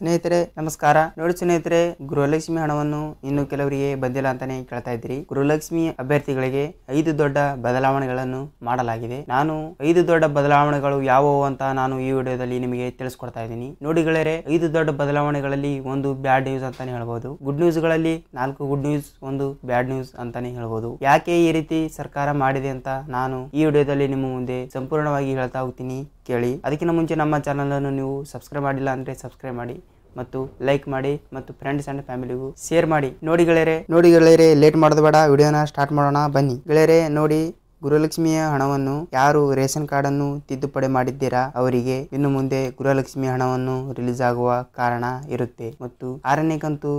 ಸ್ನೇಹಿತರೆ ನಮಸ್ಕಾರ. ನೋಡಿ ಸ್ನೇಹಿತರೆ, ಗೃಹಲಕ್ಷ್ಮಿ ಹಣವನ್ನು ಇನ್ನು ಕೆಲವರಿಗೆ ಬಂದಿಲ್ಲ ಅಂತಾನೆ ಕೇಳ್ತಾ ಇದ್ರಿ. ಗೃಹಲಕ್ಷ್ಮಿ ಅಭ್ಯರ್ಥಿಗಳಿಗೆ 5 ದೊಡ್ಡ ಬದಲಾವಣೆಗಳನ್ನು ಮಾಡಲಾಗಿದೆ. ನಾನು 5 ದೊಡ್ಡ ಬದಲಾವಣೆಗಳು ಯಾವುವು ಅಂತ ನಾನು ಈ ವಿಡಿಯೋದಲ್ಲಿ ನಿಮಗೆ ತಿಳಿಸ್ಕೊಡ್ತಾ ಇದ್ದೀನಿ. ನೋಡಿ ಗೆಳೆಯರೆ, 5 ದೊಡ್ಡ ಬದಲಾವಣೆಗಳಲ್ಲಿ ಒಂದು ಬ್ಯಾಡ್ ನ್ಯೂಸ್ ಅಂತಾನೆ ಹೇಳ್ಬೋದು. ಗುಡ್ ನ್ಯೂಸ್ ಗಳಲ್ಲಿ 4 ಗುಡ್ ನ್ಯೂಸ್, ಒಂದು ಬ್ಯಾಡ್ ನ್ಯೂಸ್ ಅಂತಾನೆ ಹೇಳ್ಬೋದು. ಯಾಕೆ ಈ ರೀತಿ ಸರ್ಕಾರ ಮಾಡಿದೆ ಅಂತ ನಾನು ಈ ವಿಡಿಯೋದಲ್ಲಿ ನಿಮ್ಮ ಮುಂದೆ ಸಂಪೂರ್ಣವಾಗಿ ಹೇಳ್ತಾ ಹೋಗ್ತೀನಿ, ಕೇಳಿ. ಅದಕ್ಕಿಂತ ಮುಂಚೆ ನಮ್ಮ ಚಾನಲ್ ಅನ್ನು ನೀವು ಸಬ್ಸ್ಕ್ರೈಬ್ ಮಾಡಿಲ್ಲ ಅಂದ್ರೆ ಸಬ್ಸ್ಕ್ರೈಬ್ ಮಾಡಿ ಮತ್ತು ಲೈಕ್ ಮಾಡಿ ಮತ್ತು ಫ್ರೆಂಡ್ಸ್ ಅಂಡ್ ಫ್ಯಾಮಿಲಿಗೂ ಶೇರ್ ಮಾಡಿ. ನೋಡಿ ಗೆಳೆಯರೆ, ಲೇಟ್ ಮಾಡೋದು ಬೇಡ, ವಿಡಿಯೋನ ಸ್ಟಾರ್ಟ್ ಮಾಡೋಣ ಬನ್ನಿ. ಗೆಳೆಯರೆ ನೋಡಿ, ಗೃಹಲಕ್ಷ್ಮಿಯ ಹಣವನ್ನು ಯಾರು ರೇಷನ್ ಕಾರ್ಡ್ ಅನ್ನು ತಿದ್ದುಪಡಿ ಮಾಡಿದ್ದೀರಾ ಅವರಿಗೆ ಇನ್ನು ಮುಂದೆ ಗೃಹಲಕ್ಷ್ಮಿ ಹಣವನ್ನು ರಿಲೀಸ್ ಆಗುವ ಕಾರಣ ಇರುತ್ತೆ. ಮತ್ತು 6ನೇ ಕಂತು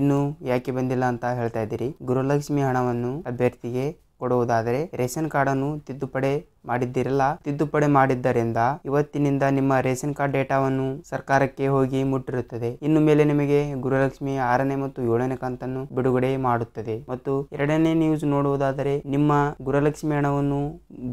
ಇನ್ನು ಯಾಕೆ ಬಂದಿಲ್ಲ ಅಂತ ಹೇಳ್ತಾ ಇದ್ದೀರಿ. ಗೃಹಲಕ್ಷ್ಮಿ ಹಣವನ್ನು ಅಭ್ಯರ್ಥಿಗೆ ಕೊಡುವುದಾದರೆ ರೇಷನ್ ಕಾರ್ಡ್ ಅನ್ನು ತಿದ್ದುಪಡಿ ಮಾಡಿದ್ದರಿಂದ ಇವತ್ತಿನಿಂದ ನಿಮ್ಮ ರೇಷನ್ ಕಾರ್ಡ್ ಡೇಟಾವನ್ನು ಸರ್ಕಾರಕ್ಕೆ ಹೋಗಿ ಮುಟ್ಟಿರುತ್ತದೆ. ಇನ್ನು ಮೇಲೆ ನಿಮಗೆ ಗೃಹಲಕ್ಷ್ಮಿ 6ನೇ ಮತ್ತು 7ನೇ ಕಂತನ್ನು ಬಿಡುಗಡೆ ಮಾಡುತ್ತದೆ. ಮತ್ತು 2ನೇ ನ್ಯೂಸ್ ನೋಡುವುದಾದರೆ, ನಿಮ್ಮ ಗೃಹಲಕ್ಷ್ಮಿ ಹಣವನ್ನು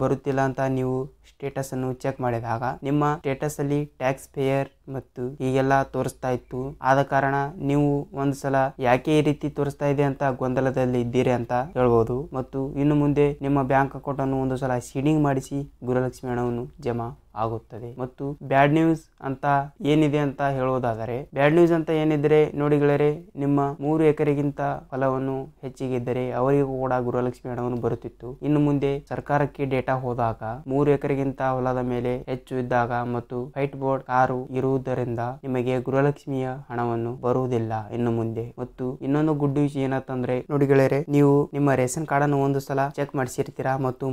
ಬರುತ್ತಿಲ್ಲ ಅಂತ ನೀವು ಸ್ಟೇಟಸ್ ಅನ್ನು ಚೆಕ್ ಮಾಡಿದಾಗ ನಿಮ್ಮ ಸ್ಟೇಟಸ್ ಅಲ್ಲಿ ಟ್ಯಾಕ್ಸ್ ಪೇಯರ್ ಮತ್ತು ಹೀಗೆಲ್ಲ ತೋರಿಸ್ತಾ ಇತ್ತು. ಆದ ಕಾರಣ ನೀವು ಒಂದ್ಸಲ ಯಾಕೆ ಈ ರೀತಿ ತೋರಿಸ್ತಾ ಇದೆ ಅಂತ ಗೊಂದಲದಲ್ಲಿ ಇದ್ದೀರಿ ಅಂತ ಹೇಳ್ಬೋದು. ಮತ್ತು ಇನ್ನು ಮುಂದೆ ನಿಮ್ಮ ಬ್ಯಾಂಕ್ ಅಕೌಂಟ್ ಅನ್ನು ಒಂದು ಸಲ ಸೀಡಿಂಗ್ ಮಾಡಿಸಿ ಗೃಹಲಕ್ಷ್ಮಿ ಹಣವನ್ನು ಜಮಾ ಆಗುತ್ತದೆ. ಮತ್ತು ಬ್ಯಾಡ್ ನ್ಯೂಸ್ ಅಂತ ಏನಿದೆ ಅಂತ ಹೇಳುವುದಾದರೆ, ಬ್ಯಾಡ್ ನ್ಯೂಸ್ ಅಂತ ಏನಿದ್ರೆ ನೋಡಿ ಗೆಳೆಯರೆ, ನಿಮ್ಮ 3 ಎಕರೆಗಿಂತ ಹೊಲವನ್ನು ಹೆಚ್ಚಿಗಿದ್ದರೆ ಅವರಿಗೂ ಕೂಡ ಗೃಹಲಕ್ಷ್ಮಿ ಹಣವನ್ನು ಬರುತ್ತಿತ್ತು. ಇನ್ನು ಮುಂದೆ ಸರ್ಕಾರಕ್ಕೆ ಡೇಟಾ ಹೋದಾಗ 3 ಎಕರೆಗಿಂತ ಹೊಲದ ಮೇಲೆ ಹೆಚ್ಚು ಇದ್ದಾಗ ಮತ್ತು ವೈಟ್ ಬೋರ್ಡ್ ಕಾರು ಇರುವುದರಿಂದ ನಿಮಗೆ ಗೃಹಲಕ್ಷ್ಮಿಯ ಹಣವನ್ನು ಬರುವುದಿಲ್ಲ ಇನ್ನು ಮುಂದೆ. ಮತ್ತು ಇನ್ನೊಂದು ಗುಡ್ ನ್ಯೂಸ್ ಏನಂತಂದ್ರೆ, ನೋಡಿ ಗೆಳೆಯರೆ, ನೀವು ನಿಮ್ಮ ರೇಷನ್ ಕಾರ್ಡ್ ಅನ್ನು ಒಂದು ಸಲ ಚೆಕ್ ಮಾಡಿಸಿರ್ತೀರಾ ಮತ್ತು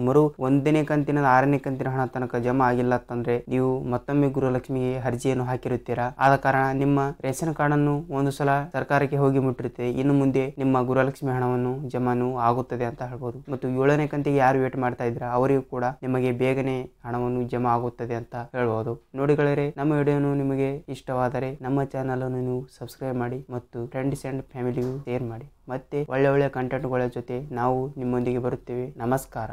1ನೇ ಕಂತಿನ 6ನೇ ಕಂತಿನ ಹಣ ತನಕ ಜಮಾ ಆಗಿಲ್ಲ ಅಂದ್ರೆ ನೀವು ಮತ್ತೊಮ್ಮೆ ಗೃಹಲಕ್ಷ್ಮಿಗೆ ಅರ್ಜಿಯನ್ನು ಹಾಕಿರುತ್ತೀರಾ. ಆದ ಕಾರಣ ನಿಮ್ಮ ರೇಷನ್ ಕಾರ್ಡ್ ಅನ್ನು ಒಂದು ಸಲ ಸರ್ಕಾರಕ್ಕೆ ಹೋಗಿ ಮುಟ್ಟಿರುತ್ತೆ. ಇನ್ನು ಮುಂದೆ ನಿಮ್ಮ ಗೃಹಲಕ್ಷ್ಮಿ ಹಣವನ್ನು ಜಮಾನು ಆಗುತ್ತದೆ ಅಂತ ಹೇಳ್ಬೋದು. ಮತ್ತು 7ನೇ ಕಂತಿಗೆ ಯಾರು ವೇಟ್ ಮಾಡ್ತಾ ಇದ್ರ ಅವರಿಗೂ ಕೂಡ ನಿಮಗೆ ಬೇಗನೆ ಹಣವನ್ನು ಜಮಾ ಆಗುತ್ತದೆ ಅಂತ ಹೇಳ್ಬೋದು. ನೋಡಿ ಗೆಳೆಯರೆ, ನಮ್ಮ ವಿಡಿಯೋನು ನಿಮಗೆ ಇಷ್ಟವಾದರೆ ನಮ್ಮ ಚಾನಲ್ ಅನ್ನು ನೀವು ಸಬ್ಸ್ಕ್ರೈಬ್ ಮಾಡಿ ಮತ್ತು ಫ್ರೆಂಡ್ಸ್ ಅಂಡ್ ಫ್ಯಾಮಿಲಿಗೂ ಶೇರ್ ಮಾಡಿ. ಮತ್ತೆ ಒಳ್ಳೆ ಕಂಟೆಂಟ್ಗಳ ಜೊತೆ ನಾವು ನಿಮ್ಮೊಂದಿಗೆ ಬರುತ್ತೇವೆ. ನಮಸ್ಕಾರ.